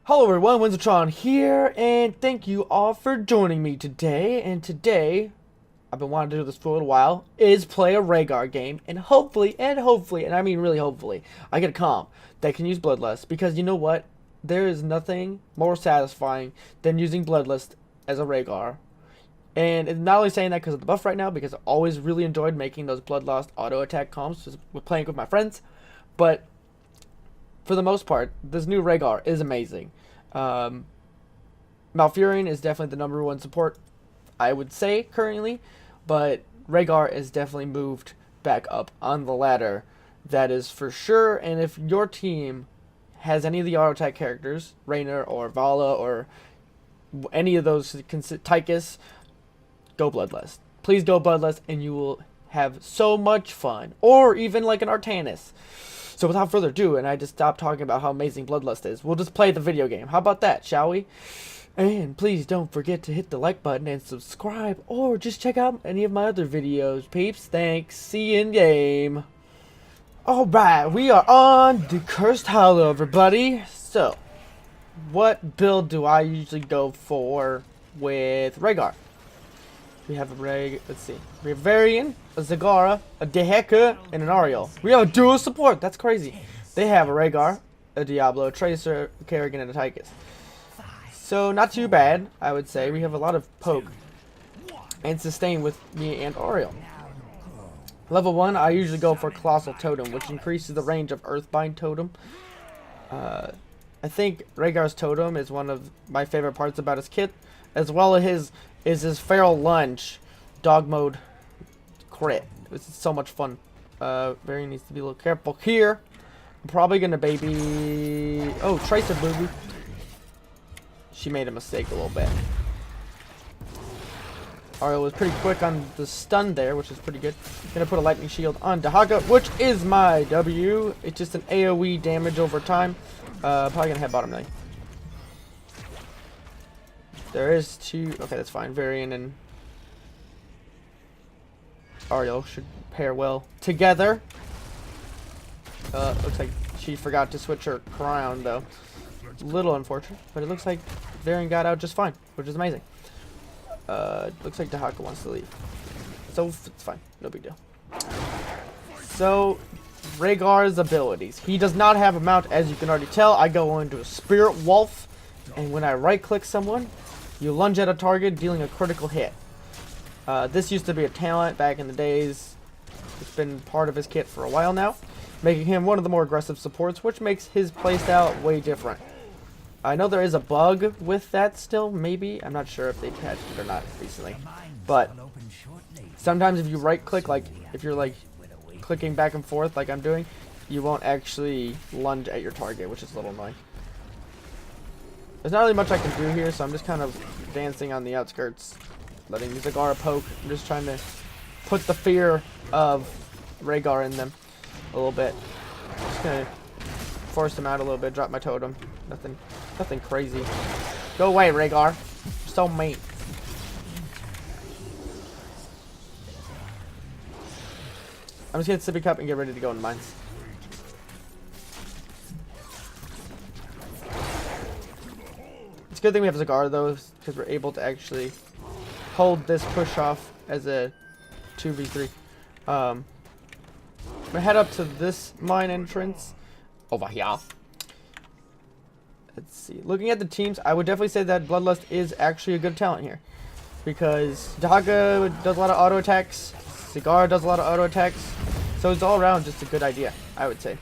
Hello everyone, Winzertron here, and thank you all for joining me today. And today, I've been wanting to do this for a little while, is play a Rehgar game, and hopefully, and I mean really hopefully, I get a comp that can use Bloodlust, because you know what? There is nothing more satisfying than using Bloodlust as a Rehgar. And it's not only saying that because of the buff right now, because I always really enjoyed making those Bloodlust auto attack comps just with playing with my friends, but for the most part, this new Rehgar is amazing. Malfurion is definitely the #1 support, I would say, currently, but Rehgar is definitely moved back up on the ladder. That is for sure, and if your team has any of the auto attack characters, Raynor or Vala or any of those, Tychus, go Bloodlust. Please go Bloodlust, and you will have so much fun. Or even like an Artanis. So without further ado, and I just stopped talking about how amazing Bloodlust is, we'll just play the video game. How about that, shall we? And please don't forget to hit the like button and subscribe, or just check out any of my other videos, peeps. Thanks. See you in game. Alright, we are on the Cursed Hollow, everybody. So, what build do I usually go for with Rehgar? We have a let's see. We have Varian, a Zagara, a Deheka, and an Ariel. We have a dual support. That's crazy. They have a Rehgar, a Diablo, a Tracer, a Kerrigan, and a Tychus. So not too bad, I would say. We have a lot of poke and sustain with me and Ariel. Level 1, I usually go for Colossal Totem, which increases the range of Earthbind Totem. I think Rehgar's Totem is one of my favorite parts about his kit, as well as his Feral Lunge dog mode crit. This is so much fun. Varian needs to be a little careful here. I'm probably gonna baby. Oh, Tracer boo. She made a mistake a little bit. Ariel was pretty quick on the stun there, which is pretty good. Gonna put a lightning shield on Dehaka, which is my W. It's just an AoE damage over time. Probably gonna head bottom lane. There is two. Okay, that's fine. Varian and Ariel should pair well together. Looks like she forgot to switch her crown, though. Little unfortunate, but it looks like Varian got out just fine, which is amazing. Looks like Dehaka wants to leave, so it's fine. No big deal. So, Rehgar's abilities. He does not have a mount, as you can already tell. I go into a Spirit Wolf, and when I right-click someone, you lunge at a target, dealing a critical hit. This used to be a talent back in the days. It's been part of his kit for a while now, making him one of the more aggressive supports, which makes his playstyle way different. I know there is a bug with that still, maybe. I'm not sure if they patched it or not recently. But sometimes if you right-click, like if you're like clicking back and forth like I'm doing, you won't actually lunge at your target, which is a little annoying. There's not really much I can do here, so I'm just kind of dancing on the outskirts, letting Zagara poke. I'm just trying to put the fear of Rehgar in them a little bit. Just gonna force them out a little bit, drop my totem. Nothing crazy. Go away, Rehgar. You're so mean. I'm just gonna sippy cup and get ready to go in mines. It's a good thing we have Zagara though, because we're able to actually hold this push off as a 2v3. I'm gonna head up to this mine entrance over here. Let's see. Looking at the teams, I would definitely say that Bloodlust is actually a good talent here, because Dehaka does a lot of auto attacks, Zagara does a lot of auto attacks, so it's all around just a good idea, I would say.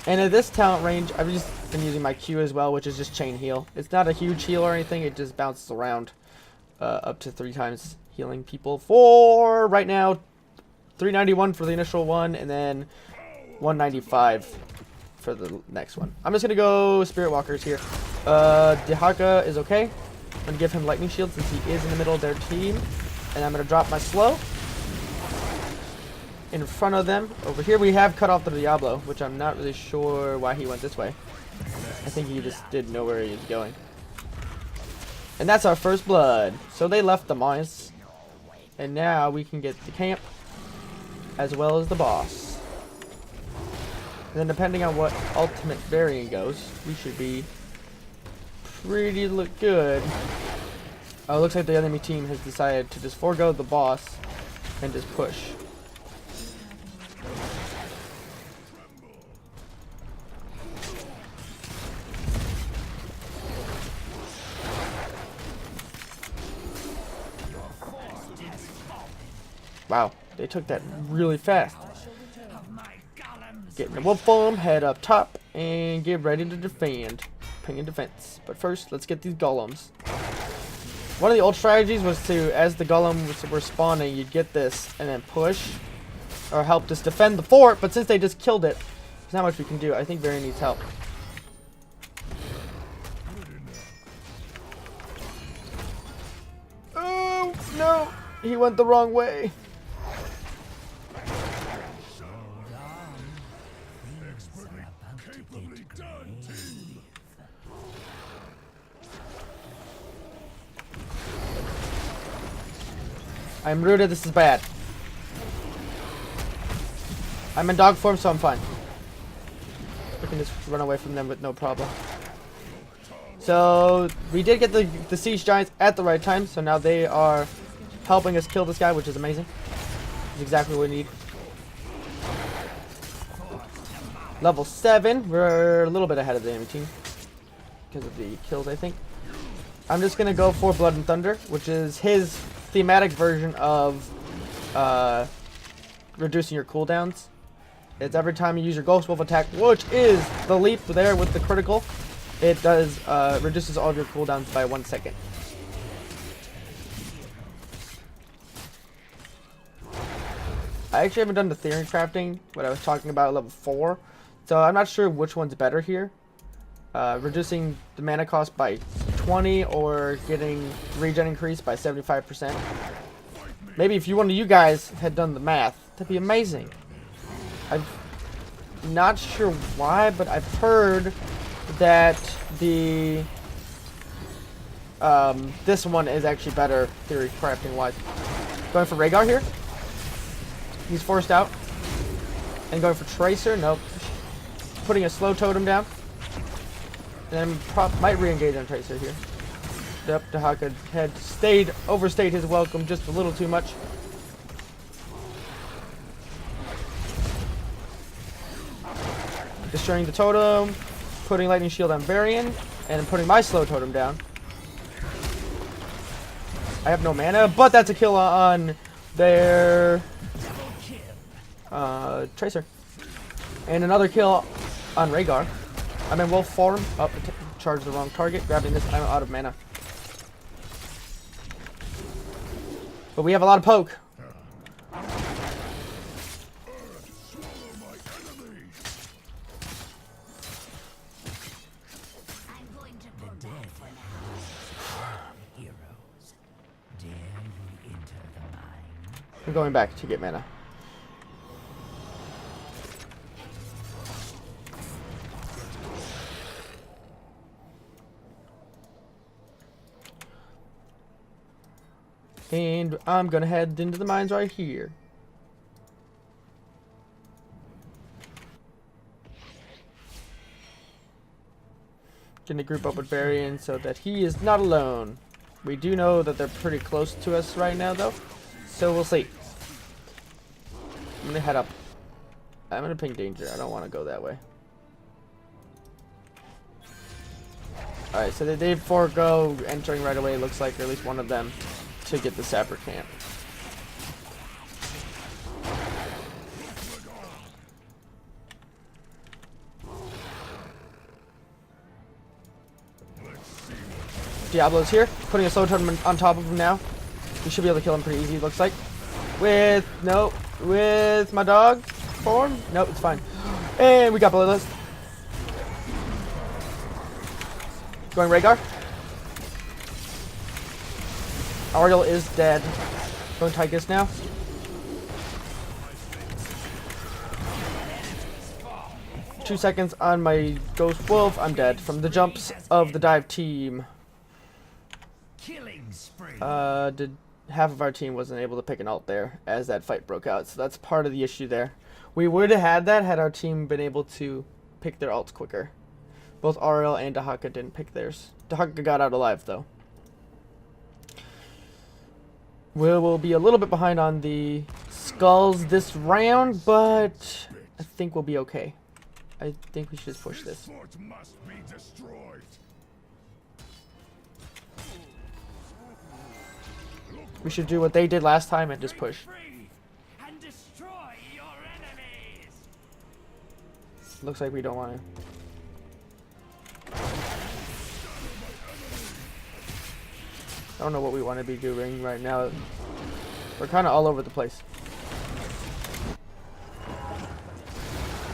And at this talent range, I've just been using my Q as well, which is just chain heal. It's not a huge heal or anything, it just bounces around up to 3 times healing people for right now 391 for the initial one, and then 195 for the next one. I'm just gonna go Spirit Walkers here. Dehaka is okay. I'm gonna give him lightning shield since he is in the middle of their team, and I'm gonna drop my slow in front of them. Over here we have cut off the Diablo, which I'm not really sure why he went this way. I think he just didn't know where he was going. And that's our first blood. So they left the mines, and now we can get the camp as well as the boss. And then depending on what ultimate variant goes, we should be pretty good. Oh, it looks like the enemy team has decided to just forego the boss and just push. Wow, they took that really fast. Get in the wolf form, head up top, and get ready to defend. Ping and defense. But first, let's get these golems. One of the old strategies was to, as the golems were spawning, you'd get this and then push or help just defend the fort. But since they just killed it, there's not much we can do. I think Varian needs help. Oh no, he went the wrong way. I'm rooted, this is bad. I'm in dog form, so I'm fine. We can just run away from them with no problem. So, we did get the siege giants at the right time, so now they are helping us kill this guy, which is amazing. It's exactly what we need. Level 7, we're a little bit ahead of the enemy team. Because of the kills, I think. I'm just going to go for Blood and Thunder, which is his thematic version of reducing your cooldowns. It's every time you use your Ghost Wolf attack, which is the leap there with the critical, it does reduces all of your cooldowns by 1 second. I actually haven't done the theory crafting, what I was talking about at level 4, so I'm not sure which one's better here. Reducing the mana cost by 20 or getting regen increased by 75%. Maybe if one of you guys had done the math, that'd be amazing. I'm not sure why, but I've heard that the this one is actually better theory crafting wise. Going for Rehgar here. He's forced out. And going for Tracer, nope. Putting a slow totem down. And then might re-engage on Tracer here. Yep, Dahaka had overstayed his welcome just a little too much. Destroying the totem, putting lightning shield on Varian, and putting my slow totem down. I have no mana, but that's a kill on their Tracer. And another kill on Rehgar. I'm in wolf form. Oh, charged the wrong target. Grabbing this, I'm out of mana. But we have a lot of poke. I'm going back to get mana. And I'm gonna head into the mines right here. Gonna group up with Varian so that he is not alone. We do know that they're pretty close to us right now though, so we'll see. I'm gonna head up. I'm gonna ping danger. I don't want to go that way. Alright, so they forego entering right away, it looks like, or at least one of them, to get the sapper camp. Diablo's here, putting a slow totem on top of him now. We should be able to kill him pretty easy, looks like. With my dog form? Nope, it's fine. And we got Bloodlust. Going Rehgar. Ariel is dead. Going Tychus now. Two seconds on my Ghost Wolf. I'm dead from the jumps of the dive team. Did half of our team wasn't able to pick an ult there as that fight broke out, so that's part of the issue there. We would have had that had our team been able to pick their ults quicker. Both RL and Dahaka didn't pick theirs. Dahaka got out alive, though. We'll be a little bit behind on the skulls this round, but I think we'll be okay. I think we should just push this. We should do what they did last time and just push. Looks like we don't want to. I don't know what we want to be doing right now. We're kind of all over the place.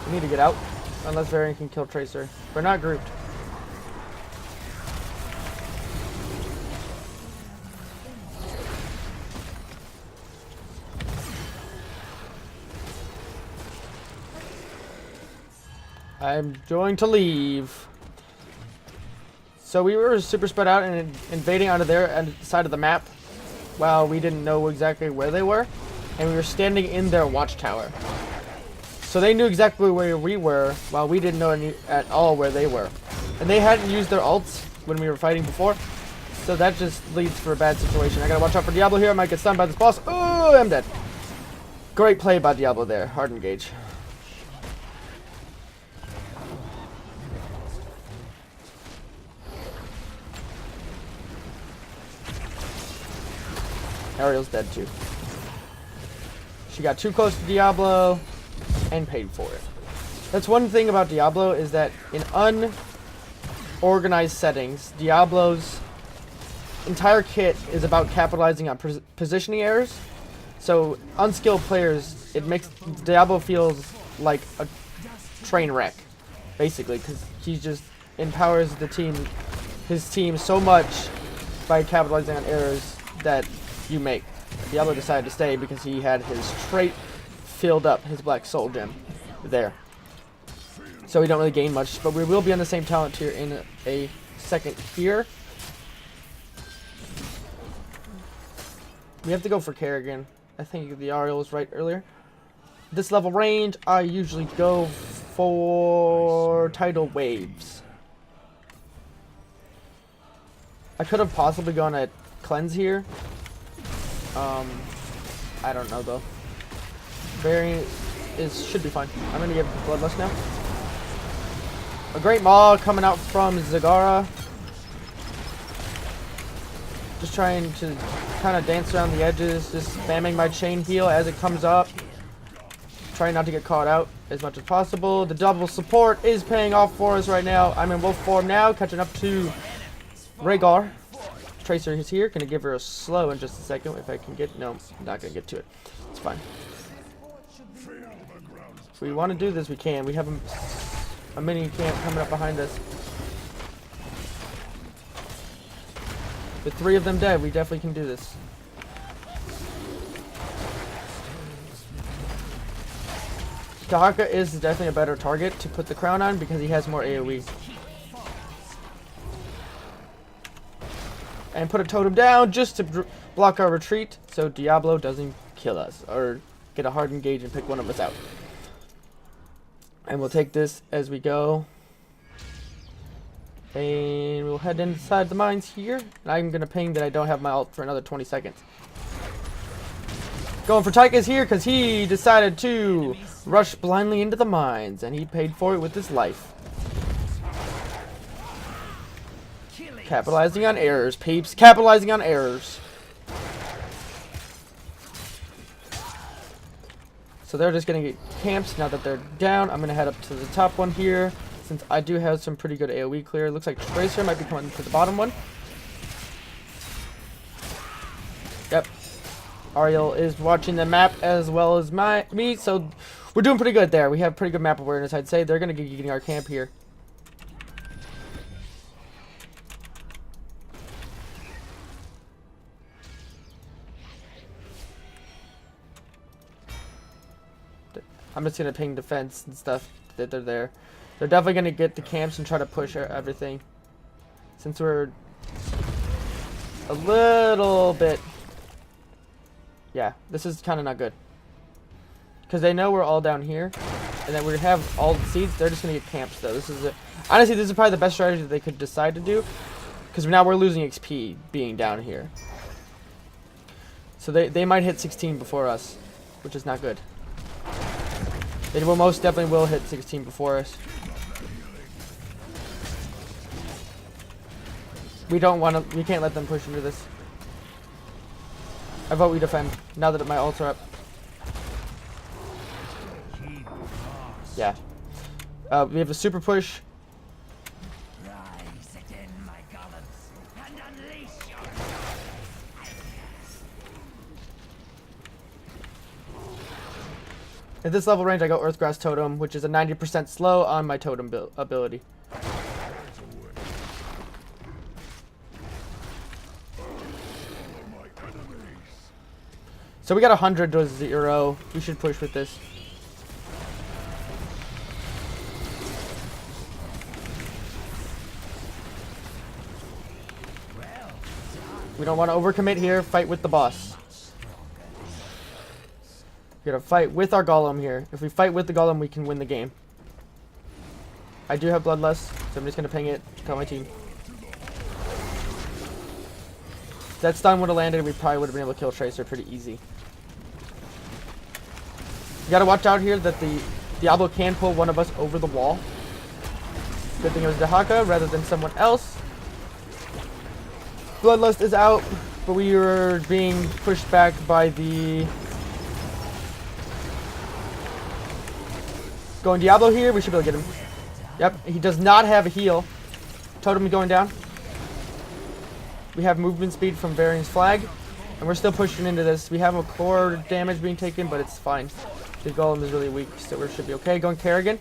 We need to get out. Unless Varian can kill Tracer. We're not grouped. I'm going to leave. So we were super spread out and invading onto their side of the map while we didn't know exactly where they were. And we were standing in their watchtower. So they knew exactly where we were while we didn't know at all where they were. And they hadn't used their ults when we were fighting before. So that just leads for a bad situation. I gotta watch out for Diablo here. I might get stunned by this boss. Oh, I'm dead. Great play by Diablo there. Hard engage. Ariel's dead too. She got too close to Diablo and paid for it. That's one thing about Diablo is that in unorganized settings, Diablo's entire kit is about capitalizing on positioning errors. So unskilled players, it makes Diablo feels like a train wreck, basically, because he just empowers his team so much by capitalizing on errors that you make. Diablo decided to stay because he had his trait filled up, his Black Soul gem there. So we don't really gain much, but we will be on the same talent tier in a second here. We have to go for Kerrigan. I think the Ariel was right earlier. This level range, I usually go for Tidal Waves. I could have possibly gone at Cleanse here. I don't know though. Should be fine. I'm gonna give Bloodlust now. A great maw coming out from Zagara. Just trying to kind of dance around the edges, just spamming my chain heal as it comes up. Trying not to get caught out as much as possible. The double support is paying off for us right now. I'm in wolf form now, catching up to Rehgar. Tracer is here. Gonna give her a slow in just a second if I can get. No, I'm not gonna get to it. It's fine. If we want to do this, we can. We have a mini camp coming up behind us. With 3 of them dead, we definitely can do this. Dahaka is definitely a better target to put the crown on because he has more AoE. And put a totem down just to block our retreat so Diablo doesn't kill us or get a hard engage and pick one of us out. And we'll take this as we go. And we'll head inside the mines here. And I'm going to ping that I don't have my ult for another 20 seconds. Going for Tychus here because he decided to rush blindly into the mines. And he paid for it with his life. Capitalizing on errors, peeps. Capitalizing on errors. So they're just going to get camps now that they're down. I'm going to head up to the top one here. Since I do have some pretty good AoE clear. Looks like Tracer might be coming to the bottom one. Yep. Ariel is watching the map as well as me. So we're doing pretty good there. We have pretty good map awareness, I'd say. They're going to be getting our camp here. I'm just going to ping defense and stuff that they're there. They're definitely going to get the camps and try to push everything. Since we're a little bit... Yeah, this is kind of not good. because they know we're all down here, and that we have all the seeds. They're just gonna get camps though. Honestly, this is probably the best strategy that they could decide to do, because now we're losing XP being down here. So they might hit 16 before us, which is not good. They will most definitely will hit 16 before us. We can't let them push into this. I vote we defend, now that my ults are up. Yeah. We have a super push. At this level range, I go Earthgrass Totem, which is a 90% slow on my totem ability. So we got 100 to 0. We should push with this. We don't want to overcommit here. Fight with the boss. We gotta fight with our golem here. If we fight with the golem, we can win the game. I do have Bloodlust, so I'm just gonna ping it. Tell my team. If that stun would have landed, we probably would have been able to kill Tracer pretty easy. You gotta watch out here that the Diablo can pull one of us over the wall. Good thing it was Dahaka rather than someone else. Bloodlust is out, but we were being pushed back by the... Going Diablo here, we should be able to get him. Yep, he does not have a heal. Totem going down. We have movement speed from Varian's Flag, and we're still pushing into this. We have a core damage being taken, but it's fine. The golem is really weak, so we should be okay. Going Kerrigan.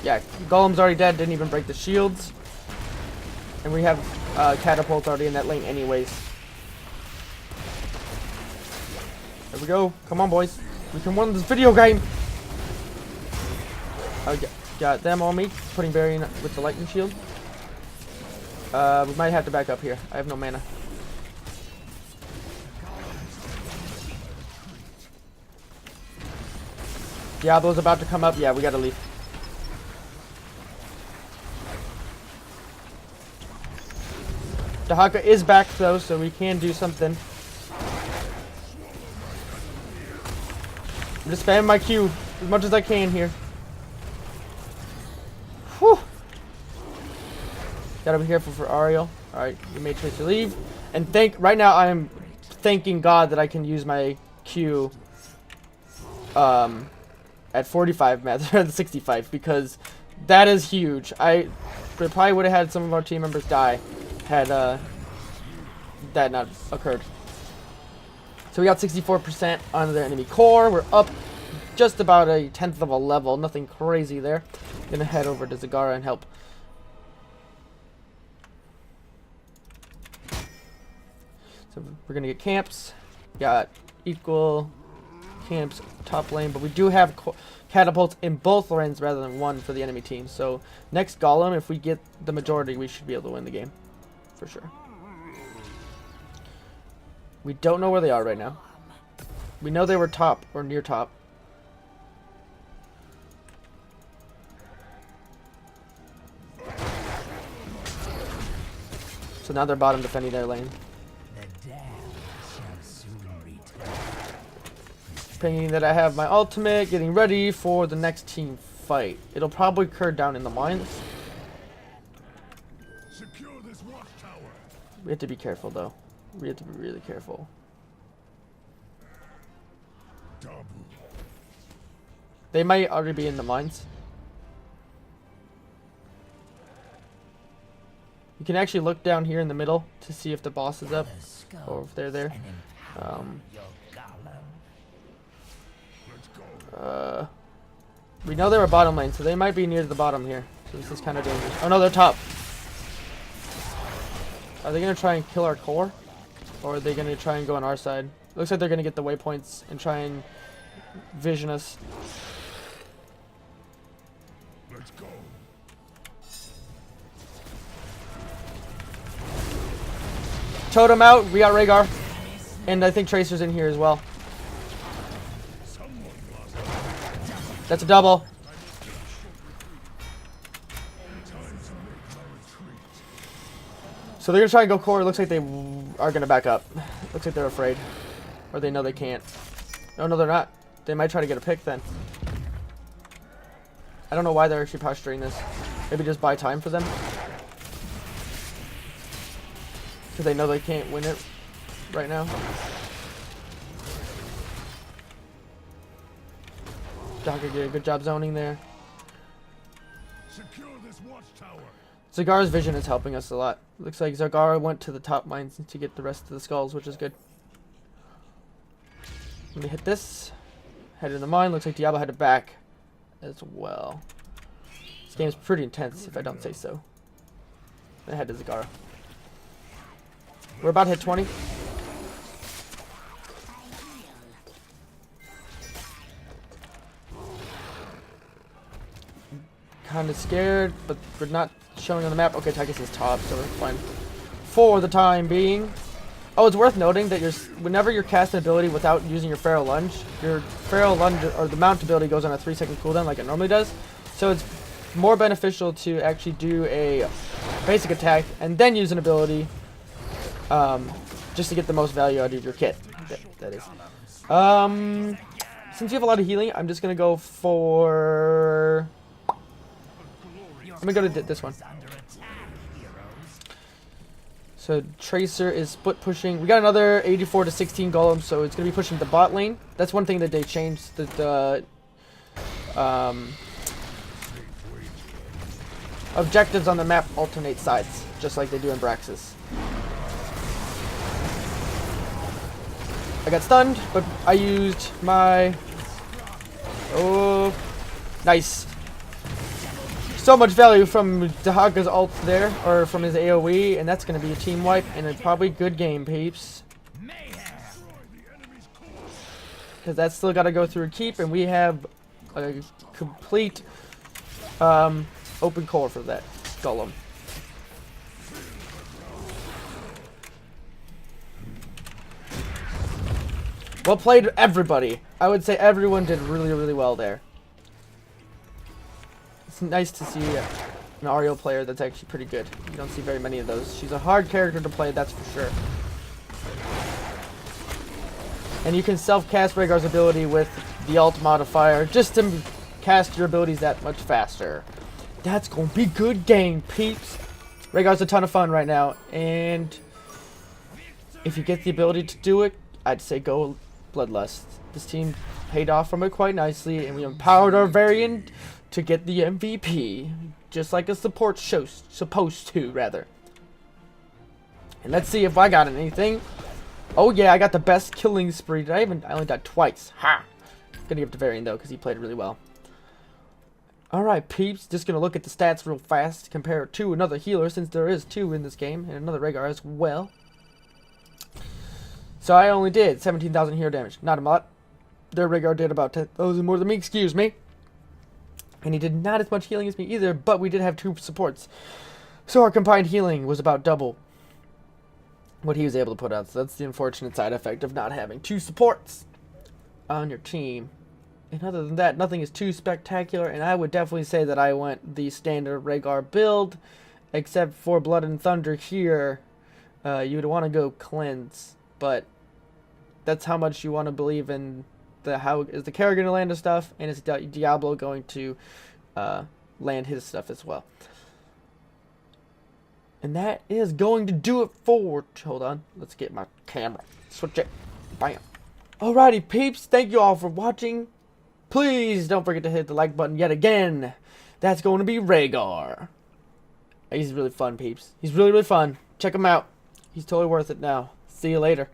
Yeah, golem's already dead, didn't even break the shields. And we have catapults already in that lane anyways. There we go. Come on, boys. We can win this video game. Got them on me. Putting Varian with the lightning shield. We might have to back up here. I have no mana. Diablo's about to come up. Yeah, we gotta leave. Dahaka is back though, so we can do something. I'm just spamming my Q as much as I can here. Whew. Gotta be careful for Ariel. Alright, we made choice to leave. And right now I'm thanking God that I can use my Q at 45 rather than 65, because that is huge. I probably would have had some of our team members die had that not occurred. So we got 64% on their enemy core. We're up just about a 10th of a level. Nothing crazy there. Gonna head over to Zagara and help. So we're gonna get camps. Got equal camps top lane, but we do have catapults in both lanes rather than one for the enemy team. So next golem, if we get the majority, we should be able to win the game for sure. We don't know where they are right now. We know they were top or near top. So now they're bottom defending their lane. Pinging that I have my ultimate, getting ready for the next team fight. It'll probably occur down in the mines. We have to be careful though. We have to be really careful. They might already be in the mines. You can actually look down here in the middle to see if the boss is up or if they're there. We know they were bottom lane, so they might be near the bottom here. So this is kind of dangerous. Oh no, they're top. Are they going to try and kill our core? Or are they going to try and go on our side? Looks like they're going to get the waypoints and try and vision us. Let's go. Totem out. We got Rehgar. And I think Tracer's in here as well. That's a double. So they're going to try and go core. It looks like they are going to back up. Looks like they're afraid. Or they know they can't. Oh, no, they're not. They might try to get a pick then. I don't know why they're actually posturing this. Maybe just buy time for them. Because they know they can't win it right now. Docker did a good job zoning there. Secure this watchtower. Zagar's vision is helping us a lot. Looks like Zagar went to the top mines to get the rest of the skulls, which is good. Let me hit this. Headed in the mine. Looks like Diablo had it back as well. This game's pretty intense, if I don't say so. I head to Zagar. We're about to hit 20. Kind of scared, but we're not showing on the map. Okay, Tychus is top, so we're fine for the time being. Oh, it's worth noting that whenever you're casting an ability without using your Feral Lunge, your Feral Lunge or the mount ability goes on a 3-second cooldown like it normally does. So it's more beneficial to actually do a basic attack and then use an ability just to get the most value out of your kit. That is. Since you have a lot of healing, I'm just gonna go for. I'm gonna go to this one. So Tracer is split pushing. We got another 84 to 16 golem, so it's gonna be pushing the bot lane. That's one thing that they changed. The objectives on the map alternate sides, just like they do in Braxis. I got stunned, but I used my... Oh, nice. So much value from Dahaga's ult there, or from his AoE, and that's going to be a team wipe, and a probably good game, peeps. Because that's still got to go through a keep, and we have a complete open core for that golem. Well played, everybody. I would say everyone did really, really well there. It's nice to see an Ariel player that's actually pretty good. You don't see very many of those. She's a hard character to play, that's for sure. And you can self-cast Rehgar's ability with the ult modifier just to cast your abilities that much faster. That's gonna be good game, peeps. Rehgar's a ton of fun right now, and if you get the ability to do it, I'd say go Bloodlust. This team paid off from it quite nicely, and we empowered our variant to get the MVP, just like a support show's supposed to, rather. And let's see if I got anything. Oh yeah, I got the best killing spree. I only died twice. Ha! Gonna give it to Varian though, because he played really well. Alright, peeps, just gonna look at the stats real fast, compare it to another healer, since there is two in this game, and another Rehgar as well. So I only did 17,000 hero damage. Not a lot. Their Rehgar did about 10,000 more than me, excuse me. And he did not as much healing as me either, but we did have two supports. So our combined healing was about double what he was able to put out. So that's the unfortunate side effect of not having two supports on your team. And other than that, nothing is too spectacular. And I would definitely say that I went the standard Rehgar build, except for Blood and Thunder here. You would want to go cleanse, but that's how much you want to believe in how is the Kara going to land his stuff, and is Diablo going to land his stuff as well. And that is going to do it for... Hold on. Let's get my camera. Switch it. Bam. Alrighty, peeps. Thank you all for watching. Please don't forget to hit the like button yet again. That's going to be Rehgar. He's really fun, peeps. He's really, really fun. Check him out. He's totally worth it now. See you later.